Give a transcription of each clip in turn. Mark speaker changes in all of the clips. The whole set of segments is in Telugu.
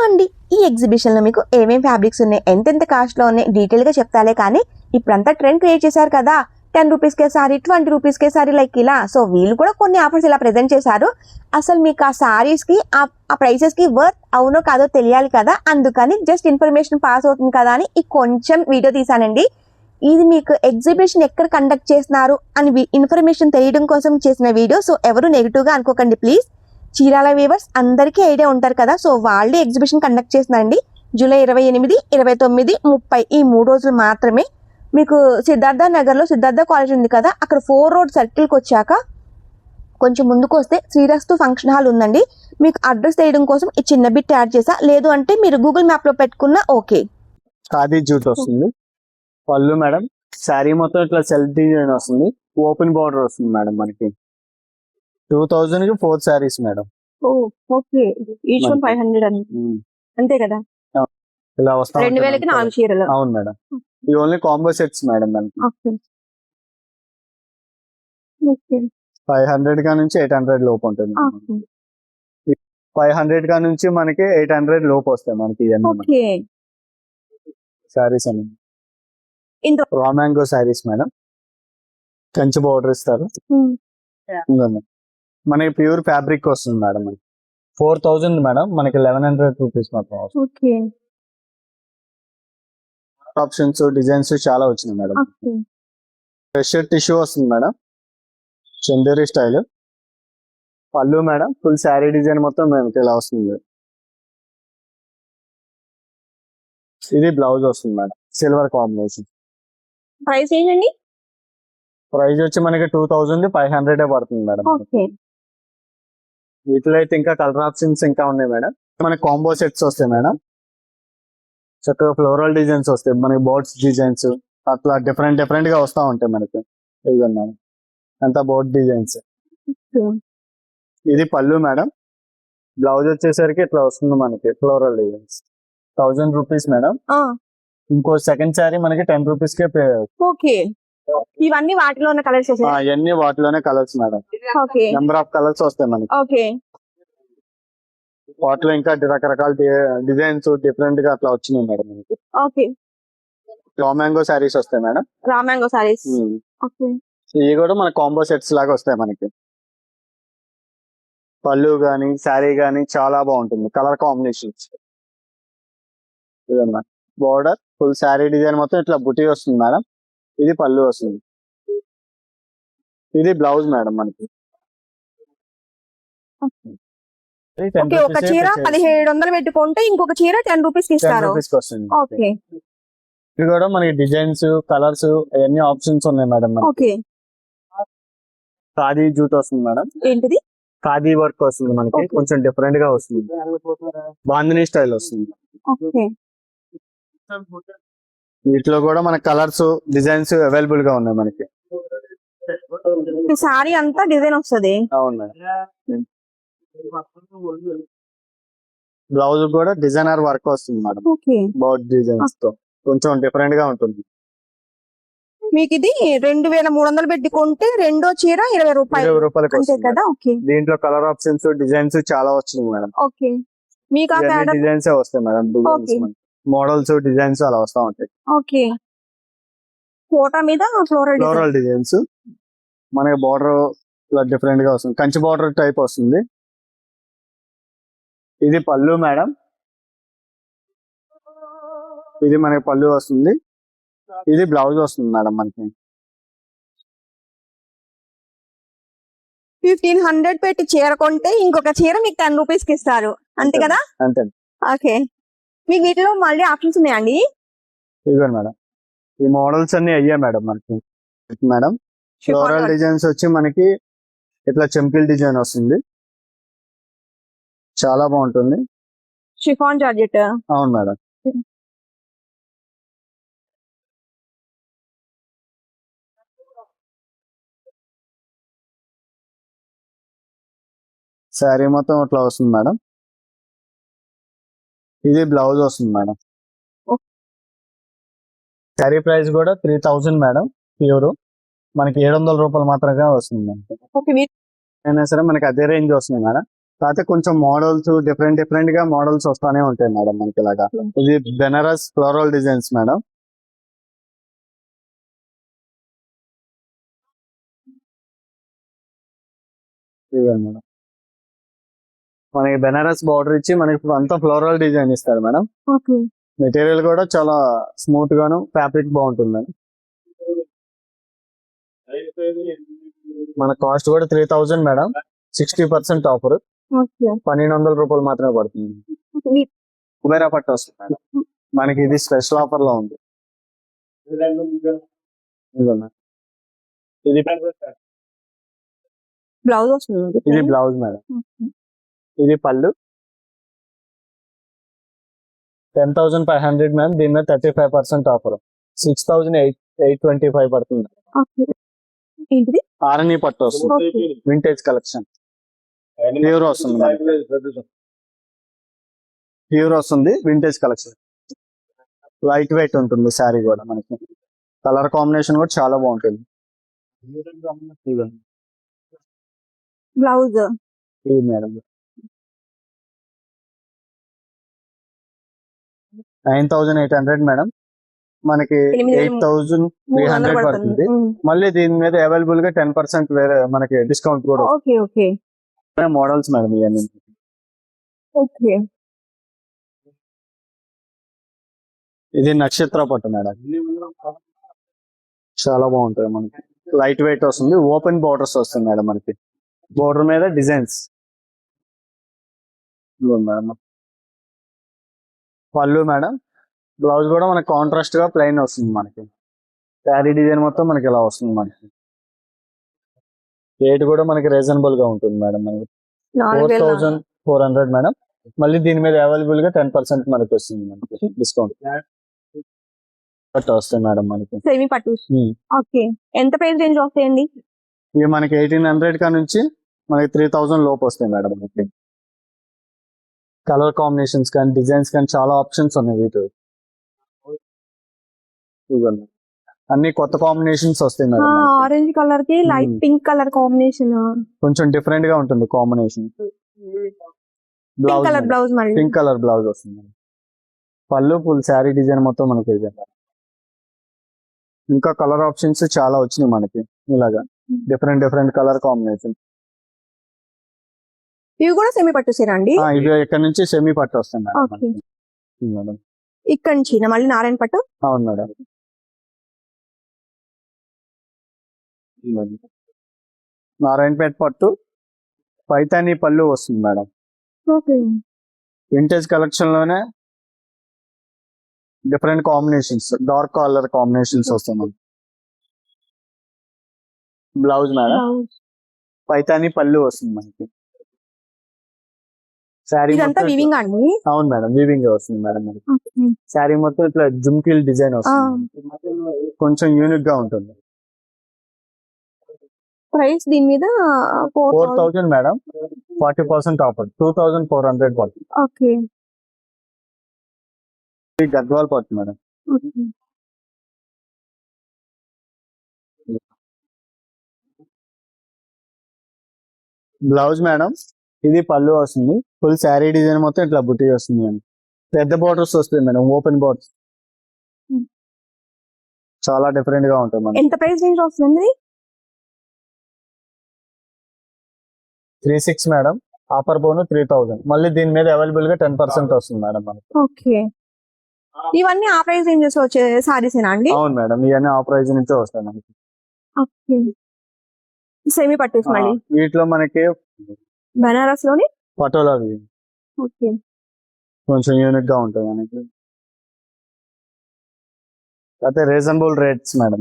Speaker 1: అండి, ఈ ఎగ్జిబిషన్ లో మీకు ఏమేం ఫ్యాబ్రిక్స్ ఉన్నాయి, ఎంతెంత కాస్ట్ లో ఉన్నాయి డీటెయిల్ గా చెప్తాలే. కానీ ఇప్పుడంతా ట్రెండ్ క్రియేట్ చేశారు కదా, 10 రూపీస్ కే సారీ, 20 రూపీస్ కే సారీ, లైక్ ఇలా. సో వీళ్ళు కూడా కొన్ని ఆఫర్స్ ఇలా ప్రెజెంట్ చేశారు. అసలు మీకు ఆ సారీస్ కి ఆ ప్రైసెస్ కి వర్త్ అవునో కాదో తెలియాలి కదా, అందుకని జస్ట్ ఇన్ఫర్మేషన్ పాస్ అవుతుంది కదా అని ఈ కొంచెం వీడియో తీసానండి. ఇది మీకు ఎగ్జిబిషన్ ఎక్కడ కండక్ట్ చేస్తున్నారు అని ఇన్ఫర్మేషన్ తెలియడం కోసం చేసిన వీడియో. సో ఎవరు నెగిటివ్ గా అనుకోకండి ప్లీజ్. చీరాల వీవర్స్ అందరికీ ఐడియా ఉంటారు కదా, సో వాళ్ళు ఎగ్జిబిషన్ కండక్ట్ చేస్తున్నారండి. జూలై 28, 29, 30 ఈ 3 రోజులు మాత్రమే. మీకు సిద్ధార్థ నగర్ లో సిద్ధార్థ కాలేజ్ ఉంది కదా, అక్కడ 4 రోడ్ సర్కిల్కి వచ్చాక కొంచెం ముందుకు వస్తే శ్రీరస్తు ఫంక్షన్ హాల్ ఉందండి. మీకు అడ్రస్ తెలియడం కోసం ఈ చిన్న బిట్ యాడ్ చేసా, లేదు అంటే మీరు గూగుల్ మ్యాప్ లో పెట్టుకున్నా ఓకే.
Speaker 2: ఖాదీ జూట్ వస్తుంది పళ్ళు మేడం. శారీ మొత్తం ఇట్లా సెల్ఫ్ డిజైన్ వస్తుంది, ఓపెన్ బార్డర్ వస్తుంది మేడం. మనకి 2000 కి 4 saris madam.
Speaker 1: Okay, each one 500 అంతే కదా.
Speaker 2: ఇలా వస్తా
Speaker 1: 2000కి 4 చీరలు.
Speaker 2: అవును మేడం, ఈ ఓన్లీ కాంబో సెట్స్ మేడం. మనకి 500 గా నుంచి 800 లోపు ఉంటుంది. 500 గా నుంచి మనకి 800 లోపు వస్తాయి మనకి శారీస్ అని. Raw mango saris madam, Kanchi border ఇస్తారు. మనకి ప్యూర్ ఫ్యాబ్రిక్ వస్తుంది మేడం. 4000 మేడం, మనకి 1100 రూపీస్ మాత్రం. ఆప్షన్స్ డిజైన్స్ చాలా వచ్చినాయి మేడం. ఫ్రెష్ టిష్యూ వస్తుంది మేడం, చందేరి స్టైల్. పళ్ళు మేడం, ఫుల్ శారీ డిజైన్ మొత్తం మనకి ఇలా వస్తుంది. ఇది బ్లౌజ్ వస్తుంది మేడం, సిల్వర్ కాంబినేషన్.
Speaker 1: ప్రైస్ ఏంటండి?
Speaker 2: ప్రైస్ వచ్చి మనకి 2500 పడుతుంది మేడం. వీటిలో అయితే ఇంకా కలర్ ఆప్షన్స్ ఇంకా ఉన్నాయి మేడం. మనకి కాంబో సెట్స్ వస్తాయి మేడం, చక్కగా ఫ్లోరల్ డిజైన్స్ వస్తాయి మనకి, బోర్డ్స్ డిజైన్స్ అట్లా డిఫరెంట్ గా వస్తూ ఉంటాయి మనకి. ఇదిగోండి అంతా బోర్డ్ డిజైన్స్. ఇది పళ్ళు మేడం, బ్లౌజ్ వచ్చేసరికి ఇట్లా వస్తుంది మనకి, ఫ్లోరల్ డిజైన్స్. 1000 rupees madam. ఇంకో సెకండ్ శారీ మనకి 10 రూపీస్ కే పే.
Speaker 1: ఓకే, ఇవన్నీ వాటిలో ఉన్న కలర్స్.
Speaker 2: ఇవన్నీ వాటిలోనే colours madam. Number of colours వస్తాయి మనకి.
Speaker 1: ఓకే,
Speaker 2: వాటిలో ఇంకా రకరకాల డిజైన్స్ డిఫరెంట్ గా అట్లా వచ్చినాయి మేడం మనకి.
Speaker 1: ఓకే,
Speaker 2: రా మ్యాంగో శారీస్ వస్తాయి madam.
Speaker 1: Raw mango saris. Okay,
Speaker 2: ఇవి కూడా మన కాంబో సెట్స్ లాగా వస్తాయి మనకి. పళ్ళు గానీ శారీ గానీ చాలా బాగుంటుంది, కలర్ కాంబినేషన్స్. ఇదన్నమాట బోర్డర్, ఫుల్ శారీ డిజైన్ మొత్తం ఇట్లా బుటీ వస్తుంది మేడం. ఇది పళ్ళు వస్తుంది, ఇది బ్లౌజ్ మేడం మనకి.
Speaker 1: ఒక చీర 1700 పెట్టుకుంటే ఇంకొక చీర 10 రూపీస్ ఇస్తారు. ఓకే,
Speaker 2: ఇది కూడా మనకి డిజైన్స్ కలర్స్ అవన్నీ ఆప్షన్స్ ఉన్నాయి మేడం.
Speaker 1: ఓకే,
Speaker 2: ఖాదీ జూట్ వస్తుంది మేడం.
Speaker 1: ఏంటిది?
Speaker 2: ఖాదీ వర్క్ వస్తుంది మనకి, కొంచెం డిఫరెంట్ గా వస్తుంది, బాందిని స్టైల్ వస్తుంది.
Speaker 1: ఓకే,
Speaker 2: వీటిలో కూడా మన కలర్స్ డిజైన్స్ అవైలబుల్ గా ఉన్నాయి మనకి.
Speaker 1: సారీ అంతా డిజైన్ వస్తుంది.
Speaker 2: అవును, బ్లౌజ్ కూడా డిజైనర్ వర్క్ వస్తుంది మేడం. బోర్డ్ డిజైన్స్ తో కొంచెం డిఫరెంట్ గా ఉంటుంది.
Speaker 1: మీకు ఇది 2300 పెట్టుకుంటే రెండో చీర 20 రూపాయలు కదా. ఓకే,
Speaker 2: దీంట్లో కలర్ ఆప్షన్స్ డిజైన్స్ చాలా వచ్చినాయి మేడం.
Speaker 1: ఓకే, మీకు
Speaker 2: డిజైన్స్ వస్తాయి మేడం, మోడల్స్ డిజైన్స్ అలా వస్తా ఉంటాయి.
Speaker 1: ఓకే, ఫోటో మీద ఫ్లోరల్
Speaker 2: డిజైన్స్ మనకి బోర్డర్ ఇలా డిఫరెంట్ గా వస్తుంది, కంచి బోర్డర్ టైప్ వస్తుంది. ఇది పళ్ళు మేడం, ఇది మనకి పళ్ళు వస్తుంది. ఇది బ్లౌజ్ వస్తుంది మేడం మనకి.
Speaker 1: 1500 పెట్టి చీర కొంటే ఇంకొక చీర మీకు 10 రూపీస్ కి ఇస్తారు, అంతే కదా?
Speaker 2: అంతే.
Speaker 1: ఓకే, మీకు వీటిలో మళ్ళీ ఆప్షన్స్ ఉన్నాయండి?
Speaker 2: ఇదిగోండి మేడం, ఈ మోడల్స్ అన్ని అయ్యా మేడం మనకి. మేడం ఫ్లోరల్ డిజైన్స్ వచ్చి మనకి ఇట్లా చెంకిల్ డిజైన్ వస్తుంది, చాలా బాగుంటుంది.
Speaker 1: Chiffon georgette.
Speaker 2: అవును మేడం. శారీ మొత్తం ఇట్లా వస్తుంది మేడం. ఇది బ్లౌజ్ వస్తుంది మేడం. శారీ ప్రైస్ కూడా 3000 మేడం, ప్యూర్ మనకి 700 రూపాయలు మాత్రమే వస్తుంది. అయినా సరే మనకి అదే రేంజ్ వస్తుంది మేడం. కాకపోతే కొంచెం మోడల్స్ డిఫరెంట్ గా మోడల్స్ వస్తానే ఉంటాయి మేడం మనకి ఇలాగా. ఇది బెనారస్ ఫ్లోరల్ డిజైన్స్ మేడం. ఇదిగోండి మేడం, మనకి బెనారస్ బార్డర్ ఇచ్చి మనకి అంతా ఫ్లోరల్ డిజైన్ ఇస్తారు మేడం.
Speaker 1: ఓకే.
Speaker 2: మెటీరియల్ కూడా చాలా స్మూత్ గాను ఫ్యాబ్రిక్ బాగుంటుంది మేడం. మన కాస్ట్ కూడా 3000 మేడం. 60% ఆఫర్.
Speaker 1: ఓకే.
Speaker 2: 1200 రూపాయలు మాత్రమే పడుతుంది. కుబేరా పట్టు వస్తుంది మేడం. మనకి ఇది స్పెషల్ ఆఫర్ లో ఉంది. ఇదిగోండి. ఇది
Speaker 1: బ్లౌజ్ వస్తుంది.
Speaker 2: ఇది బ్లౌజ్ మేడం. ఇది పళ్ళు 10,500 మ్యామ్. దీని మీద 35% ఆఫర్. 6,825 పడుతుంది.
Speaker 1: ఓకే. ఏంటిది?
Speaker 2: ఆరణి పట్టు వస్తుంది.
Speaker 1: ఓకే.
Speaker 2: వింటేజ్ కలెక్షన్ ప్యూర్ వస్తుంది మేడం. ప్యూర్ వస్తుంది, వింటేజ్ కలెక్షన్. లైట్ వెయిట్ ఉంటుంది శారీ కూడా మనకి. కలర్ కాంబినేషన్ కూడా చాలా బాగుంటుంది. ఇదిగోండి.
Speaker 1: బ్లౌజ్
Speaker 2: ఇది మేడం 9,800 మేడం. మనకి 8,300 పడుతుంది. మళ్ళీ దీని మీద అవైలబుల్ గా 10% వేరే మనకి డిస్కౌంట్ కూడా.
Speaker 1: ఓకే. ఓకే.
Speaker 2: మోడల్స్ మేడం ఇవన్నీ.
Speaker 1: ఓకే.
Speaker 2: ఇది నక్షత్ర పట్టు మేడం. చాలా బాగుంటుంది మనకి. లైట్ వెయిట్ వస్తుంది, ఓపెన్ బోర్డర్స్ వస్తుంది మేడం మనకి. బోర్డర్ మీద డిజైన్స్ మేడం. పళ్ళు మేడం. బ్లౌజ్ కూడా మనకి కాంట్రాస్ట్ గా ప్లెయిన్ వస్తుంది మనకి. శారీ డిజైన్ మొత్తం మనకి ఇలా వస్తుంది మనకి. రేట్ కూడా మనకి రీజనబుల్ గా ఉంటుంది మేడం. మనకి 4,400 మేడం. మళ్ళీ దీని మీద అవైలబుల్ గా 10% మనకి వస్తుంది మనకి డిస్కౌంట్. పట్టు వస్తాయి మేడం మనకి.
Speaker 1: సెమీ పట్టు. ఓకే. ఎంత ప్రైస్ రేంజ్ వస్తాయండి?
Speaker 2: ఇవి మనకి 1,800 కా నుంచి మనకి 3,000 లోపు వస్తాయి మేడం మనకి. కలర్ కాంబినేషన్స్ కానీ డిజైన్స్ కానీ చాలా ఆప్షన్స్ ఉన్నాయి వీటి. అన్ని కొత్త కాంబినేషన్స్ వస్తాయి మేడం.
Speaker 1: ఆరెంజ్ కలర్ కి లైట్ పింక్ కలర్ కాంబినేషన్
Speaker 2: కొంచెం డిఫరెంట్ గా ఉంటుంది కాంబినేషన్.
Speaker 1: పింక్ కలర్ బ్లౌజ్ మళ్ళీ
Speaker 2: పింక్ కలర్ బ్లౌజ్ వస్తుంది. పళ్ళు ఫుల్ శారీ డిజైన్ మొత్తం మనకి ఇది. ఇంకా కలర్ ఆప్షన్స్ చాలా వచ్చినాయి మనకి. ఇలాగా డిఫరెంట్ కలర్ కాంబినేషన్.
Speaker 1: ఇవి కూడా సెమీ పట్టు సీరా అండి?
Speaker 2: ఇవి ఇక్కడ నుంచి సెమీ పట్టు వస్తాయి
Speaker 1: ఓకే.
Speaker 2: మేడం.
Speaker 1: ఇక్కడ నుంచి మళ్ళీ నారాయణ పట్టు.
Speaker 2: అవును మేడం. నారాయణపేట పట్టు పైతాని పళ్ళు వస్తుంది మేడం.
Speaker 1: ఓకే.
Speaker 2: వింటేజ్ కలెక్షన్ లోనే different combinations, dark colour combinations వస్తుంది. Blouse madam. పైతాని పళ్ళు వస్తుంది మనకి. శారీ
Speaker 1: ఇదంతా వీవింగ్ అండి?
Speaker 2: అవును మేడం, వీవింగ్ వస్తుంది మేడం మనకి. శారీ మొత్తం ఇట్లా జుమ్కిల్ డిజైన్ వస్తుంది. కొంచెం యూనిక్ గా ఉంటుంది.
Speaker 1: ప్రైస్ దీని మీద
Speaker 2: 4,000 మేడం. 40% ఆఫర్. 2,400 పడుతుంది.
Speaker 1: ఓకే.
Speaker 2: గద్వాల్ పట్టు మేడం. Blouse madam. ఇది పళ్ళు వస్తుంది. ఫుల్ శారీ డిజైన్ మొత్తం ఇట్లా బుట్టి వస్తుంది మేడం. పెద్ద బోర్డర్స్ వస్తుంది మేడం, ఓపెన్ బోర్డర్స్. చాలా డిఫరెంట్ గా ఉంటుంది మేడం.
Speaker 1: ఎంత ప్రైస్ రేంజ్ వస్తుంది?
Speaker 2: 3,600 మేడం. ఆఫర్ బోను 3,000. మళ్ళీ దీని మీద అవైలబుల్ గా 10% వస్తుంది మేడం మనకి.
Speaker 1: ఓకే. ఇవన్నీ ఆ ప్రైస్ రేంజెస్ వచ్చే సారీస్ అండి?
Speaker 2: అవును మేడం, ఇవన్నీ ఆ ప్రైస్ నుంచే వస్తాయి మనకి.
Speaker 1: ఓకే. సెమీ పట్టు మళ్ళీ
Speaker 2: వీటిలో మనకి
Speaker 1: బనారస్ లోని
Speaker 2: పటోలా
Speaker 1: ఓకే.
Speaker 2: కొంచెం యూనిక్ గా ఉంటుంది మనకి. అయితే రీజనబుల్ రేట్స్ మేడం.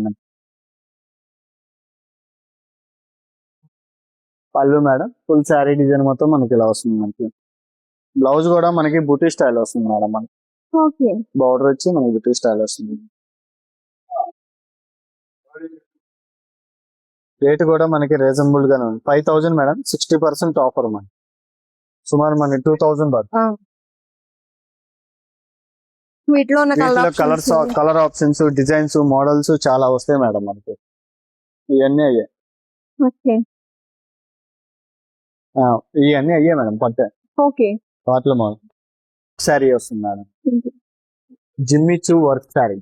Speaker 2: పళ్ళు మేడం. ఫుల్ శారీ డిజైన్ మొత్తం మనకి ఇలా వస్తుంది మనకి. బ్లౌజ్ కూడా మనకి బుటీ స్టైల్ వస్తుంది మేడం మనకి.
Speaker 1: ఓకే.
Speaker 2: బార్డర్ వచ్చి మనకి బుటీ స్టైల్ వస్తుంది. రేట్ కూడా మనకి రీజనబుల్ గానే ఉంది. 5,000 మేడం. 60% ఆఫర్ మనకి. సుమారు మనకి 2,000 పడుతుంది.
Speaker 1: వీటిలో
Speaker 2: కలర్ ఆప్షన్స్, డిజైన్స్, మోడల్స్ చాలా వస్తాయి మేడం మనకి. ఇవన్నీ అయ్యాయి.
Speaker 1: ఓకే.
Speaker 2: ఇవన్నీ అయ్యే మేడం పట్టే
Speaker 1: ఓకే.
Speaker 2: వాటిలో మోడల్ శారీ వస్తుంది మేడం. జిమ్మిచూ వర్క్ శారీ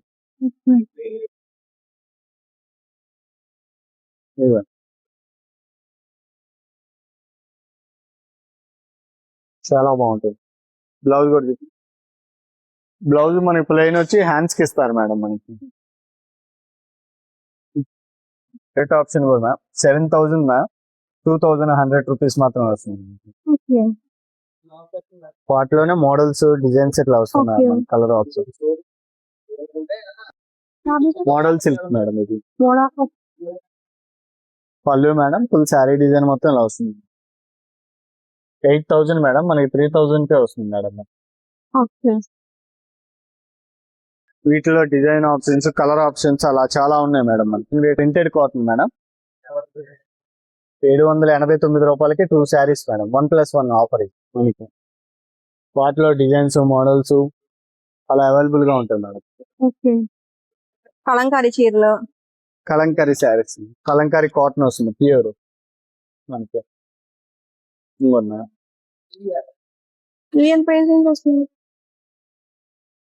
Speaker 2: చాలా బాగుంటుంది. బ్లౌజ్ కూడా బ్లౌజ్ మనకి ప్లెయిన్ వచ్చి హ్యాండ్స్ కి ఇస్తారు మేడం మనకి. రేట్ ఆప్షన్ కూడా మ్యామ్ 7,000 మ్యామ్ 2,100 రూపీస్ మాత్రమే వస్తుంది.
Speaker 1: ఓకే.
Speaker 2: వాటిలోనే మోడల్స్ డిజైన్స్ ఇట్లా వస్తున్నాయి
Speaker 1: Okay.
Speaker 2: Colour option. Model silk madam ఇది. పళ్ళు మేడం ఫుల్ శారీ డిజైన్ మొత్తం ఇలా వస్తుంది. 8,000 మేడం మనకి 3,000 కే వస్తుంది మేడం.
Speaker 1: ఓకే.
Speaker 2: వీటిలో డిజైన్ ఆప్షన్స్ కలర్ ఆప్షన్స్ అలా చాలా ఉన్నాయి మేడం. మనకి ప్రింటెడ్ కాటన్ మేడం 789 రూపాయలకి 2 శారీస్ మేడం. 1+1 ఆఫర్ ఇది మనకి. వాటిలో డిజైన్స్ మోడల్స్ అలా అవైలబుల్ గా ఉంటాయి మేడం.
Speaker 1: ఓకే. కలంకారీ చీరలు.
Speaker 2: కలంకారీ శారీస్ కలంకారీ కాటన్ వస్తుంది ప్యూర్ మనకి. ఇంకోటి మేడం
Speaker 1: ఇండియన్ ప్రైస్ ఎంత వస్తుంది?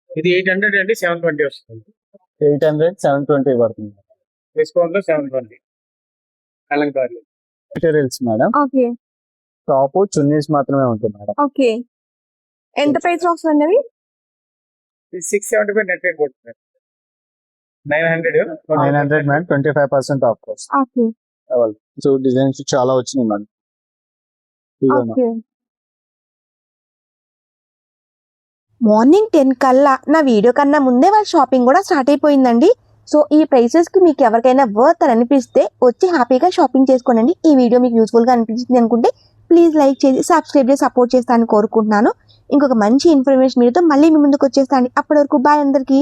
Speaker 3: ఇది 800 అండి 720 వస్తుంది.
Speaker 2: 800 720 పడుతుంది.
Speaker 3: డిస్కౌంట్ లో 720 Kalamkari.
Speaker 2: Materials madam
Speaker 1: okay.
Speaker 2: Top chunnis మాత్రమే ఉంటుంది మేడం.
Speaker 1: ఓకే. ఎంత ప్రైస్ వస్తుంది అవి?
Speaker 3: ఇది 675 నెట్ రేట్ పడుతుంది. 900
Speaker 2: 900 madam 25% of course.
Speaker 1: Okay.
Speaker 2: So designs చాలా వచ్చినాయి మేడం. ఇదేనా?
Speaker 1: ఓకే. మార్నింగ్ 10 కల్లా నా వీడియో కన్నా ముందే వాళ్ళ షాపింగ్ కూడా స్టార్ట్ అయిపోయిందండి. సో ఈ ప్రైసెస్ కి మీకు ఎవరికైనా వర్త్ అని అనిపిస్తే వచ్చి హ్యాపీగా షాపింగ్ చేసుకోండి. ఈ వీడియో మీకు యూస్ఫుల్ గా అనిపించింది అనుకుంటే ప్లీజ్ లైక్ చేసి సబ్స్క్రైబ్ చేసి సపోర్ట్ చేస్తానని కోరుకుంటున్నాను. ఇంకొక మంచి ఇన్ఫర్మేషన్ మీతో మళ్ళీ మీ ముందుకు వచ్చేస్తాను. అప్పటి వరకు బాయ్ అందరికీ.